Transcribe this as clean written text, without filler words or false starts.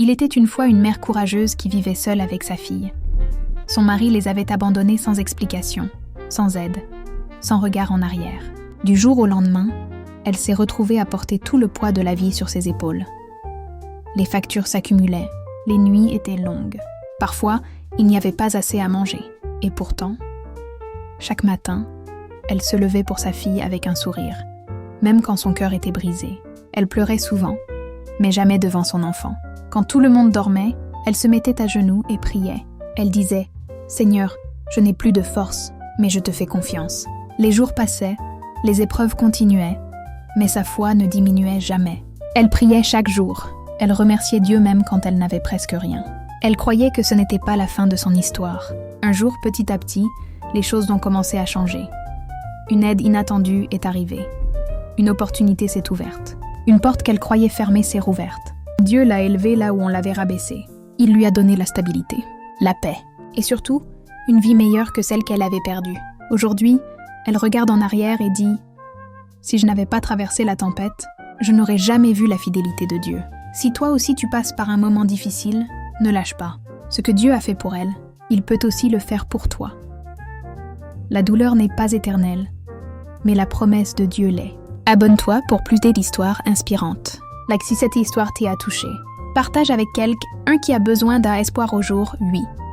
Il était une fois une mère courageuse qui vivait seule avec sa fille. Son mari les avait abandonnés sans explication, sans aide, sans regard en arrière. Du jour au lendemain, elle s'est retrouvée à porter tout le poids de la vie sur ses épaules. Les factures s'accumulaient, les nuits étaient longues. Parfois, il n'y avait pas assez à manger. Et pourtant, chaque matin, elle se levait pour sa fille avec un sourire, même quand son cœur était brisé. Elle pleurait souvent, mais jamais devant son enfant. Quand tout le monde dormait, elle se mettait à genoux et priait. Elle disait « Seigneur, je n'ai plus de force, mais je te fais confiance. » Les jours passaient, les épreuves continuaient, mais sa foi ne diminuait jamais. Elle priait chaque jour. Elle remerciait Dieu même quand elle n'avait presque rien. Elle croyait que ce n'était pas la fin de son histoire. Un jour, petit à petit, les choses ont commencé à changer. Une aide inattendue est arrivée. Une opportunité s'est ouverte. Une porte qu'elle croyait fermée s'est rouverte. Dieu l'a élevée là où on l'avait rabaissée. Il lui a donné la stabilité, la paix, et surtout, une vie meilleure que celle qu'elle avait perdue. Aujourd'hui, elle regarde en arrière et dit « Si je n'avais pas traversé la tempête, je n'aurais jamais vu la fidélité de Dieu. » Si toi aussi tu passes par un moment difficile, ne lâche pas. Ce que Dieu a fait pour elle, il peut aussi le faire pour toi. La douleur n'est pas éternelle, mais la promesse de Dieu l'est. Abonne-toi pour plus d'histoires inspirantes. Si cette histoire t'a touché, partage avec quelqu'un qui a besoin d'un espoir au jour 8.